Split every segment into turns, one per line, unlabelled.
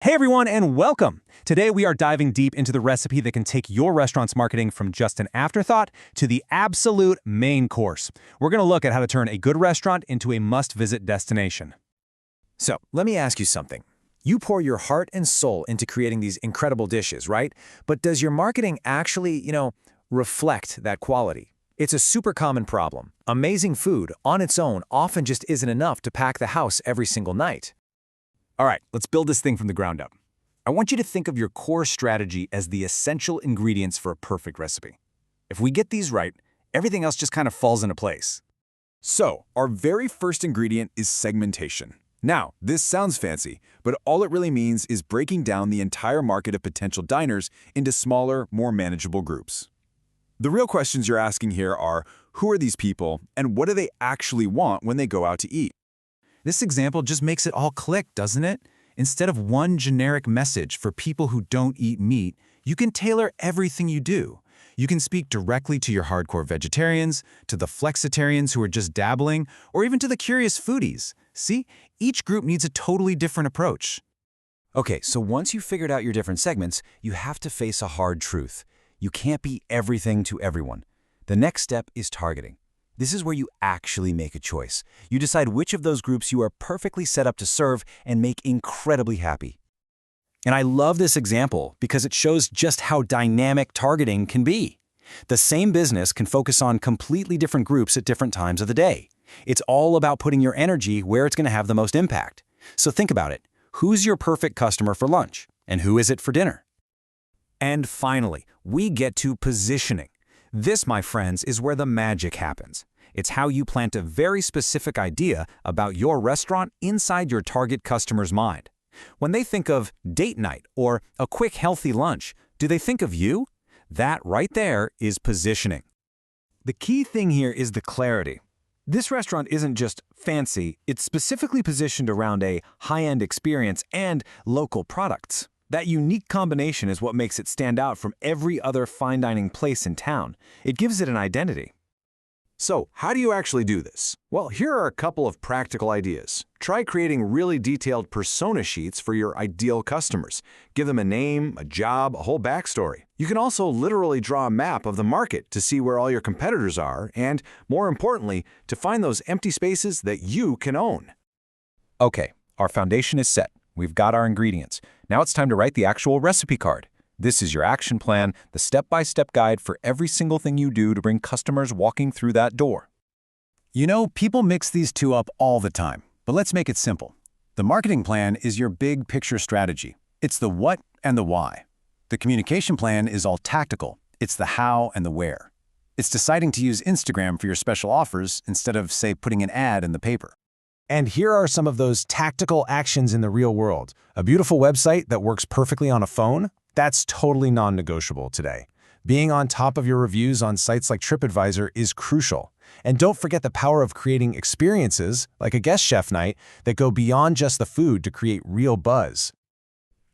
Hey everyone, and welcome! Today we are diving deep into the recipe that can take your restaurant's marketing from just an afterthought to the absolute main course. We're going to look at how to turn a good restaurant into a must-visit destination.
So, let me ask you something. You pour your heart and soul into creating these incredible dishes, right? But does your marketing actually, reflect that quality? It's a super common problem. Amazing food on its own often just isn't enough to pack the house every single night.
All right, let's build this thing from the ground up. I want you to think of your core strategy as the essential ingredients for a perfect recipe. If we get these right, everything else just kind of falls into place.
So, our very first ingredient is segmentation. Now, this sounds fancy, but all it really means is breaking down the entire market of potential diners into smaller, more manageable groups. The real questions you're asking here are, who are these people, and what do they actually want when they go out to eat?
This example just makes it all click, doesn't it? Instead of one generic message for people who don't eat meat, you can tailor everything you do. You can speak directly to your hardcore vegetarians, to the flexitarians who are just dabbling, or even to the curious foodies. See, each group needs a totally different approach.
Okay, so once you've figured out your different segments, you have to face a hard truth. You can't be everything to everyone. The next step is targeting. This is where you actually make a choice. You decide which of those groups you are perfectly set up to serve and make incredibly happy. And I love this example because it shows just how dynamic targeting can be. The same business can focus on completely different groups at different times of the day. It's all about putting your energy where it's going to have the most impact. So think about it. Who's your perfect customer for lunch? And who is it for dinner? And finally, we get to positioning. This, my friends, is where the magic happens. It's how you plant a very specific idea about your restaurant inside your target customer's mind. When they think of date night or a quick healthy lunch, do they think of you? That right there is positioning.
The key thing here is the clarity. This restaurant isn't just fancy, it's specifically positioned around a high-end experience and local products. That unique combination is what makes it stand out from every other fine dining place in town. It gives it an identity.
So, how do you actually do this? Well, here are a couple of practical ideas. Try creating really detailed persona sheets for your ideal customers. Give them a name, a job, a whole backstory. You can also literally draw a map of the market to see where all your competitors are and, more importantly, to find those empty spaces that you can own.
Okay, our foundation is set. We've got our ingredients. Now it's time to write the actual recipe card. This is your action plan, the step-by-step guide for every single thing you do to bring customers walking through that door.
You know, people mix these two up all the time, but let's make it simple. The marketing plan is your big picture strategy. It's the what and the why. The communication plan is all tactical. It's the how and the where. It's deciding to use Instagram for your special offers instead of, say, putting an ad in the paper.
And here are some of those tactical actions in the real world. A beautiful website that works perfectly on a phone? That's totally non-negotiable today. Being on top of your reviews on sites like TripAdvisor is crucial. And don't forget the power of creating experiences, like a guest chef night, that go beyond just the food to create real buzz.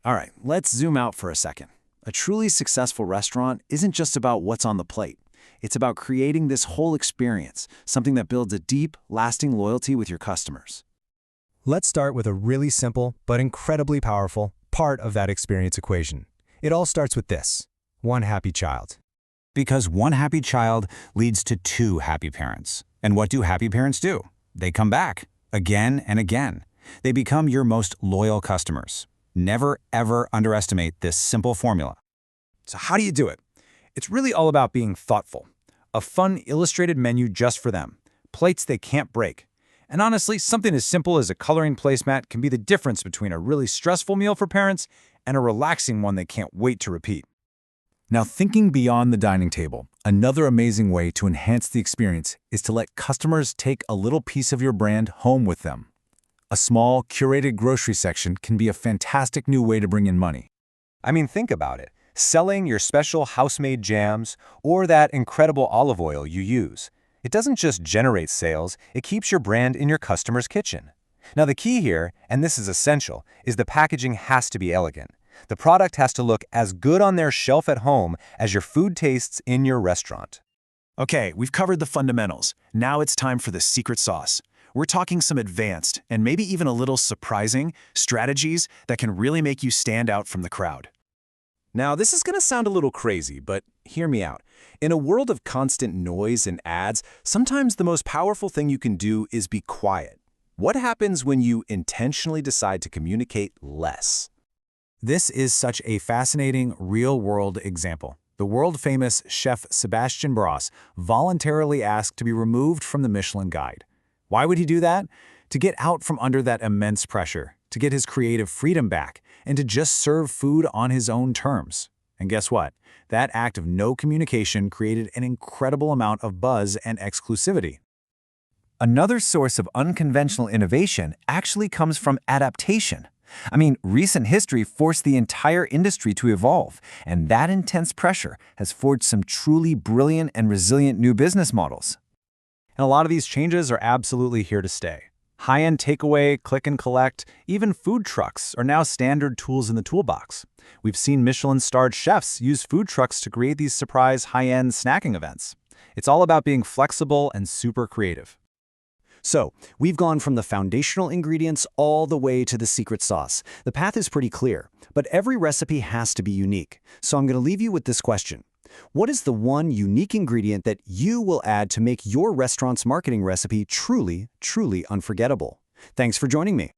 All right, let's zoom out for a second. A truly successful restaurant isn't just about what's on the plate. It's about creating this whole experience, something that builds a deep, lasting loyalty with your customers.
Let's start with a really simple but incredibly powerful part of that experience equation. It all starts with this: one happy child.
Because one happy child leads to two happy parents. And what do happy parents do? They come back again and again. They become your most loyal customers. Never, ever underestimate this simple formula.
So how do you do it? It's really all about being thoughtful. A fun, illustrated menu just for them. Plates they can't break. And honestly, something as simple as a coloring placemat can be the difference between a really stressful meal for parents and a relaxing one they can't wait to repeat.
Now, thinking beyond the dining table, another amazing way to enhance the experience is to let customers take a little piece of your brand home with them. A small, curated grocery section can be a fantastic new way to bring in money.
I mean, think about it. Selling your special house-made jams or that incredible olive oil you use. It doesn't just generate sales, it keeps your brand in your customer's kitchen. Now the key here, and this is essential, is the packaging has to be elegant. The product has to look as good on their shelf at home as your food tastes in your restaurant.
Okay, we've covered the fundamentals. Now it's time for the secret sauce. We're talking some advanced, and maybe even a little surprising, strategies that can really make you stand out from the crowd.
Now, this is going to sound a little crazy, but hear me out. In a world of constant noise and ads, sometimes the most powerful thing you can do is be quiet. What happens when you intentionally decide to communicate less?
This is such a fascinating, real-world example. The world-famous chef Sebastian Bros voluntarily asked to be removed from the Michelin Guide. Why would he do that? To get out from under that immense pressure, to get his creative freedom back, and to just serve food on his own terms. And guess what? That act of no communication created an incredible amount of buzz and exclusivity.
Another source of unconventional innovation actually comes from adaptation. I mean, recent history forced the entire industry to evolve, and that intense pressure has forged some truly brilliant and resilient new business models.
And a lot of these changes are absolutely here to stay. High-end takeaway, click and collect, even food trucks are now standard tools in the toolbox. We've seen Michelin-starred chefs use food trucks to create these surprise high-end snacking events. It's all about being flexible and super creative.
So, we've gone from the foundational ingredients all the way to the secret sauce. The path is pretty clear, but every recipe has to be unique. So I'm going to leave you with this question. What is the one unique ingredient that you will add to make your restaurant's marketing recipe truly, truly unforgettable? Thanks for joining me.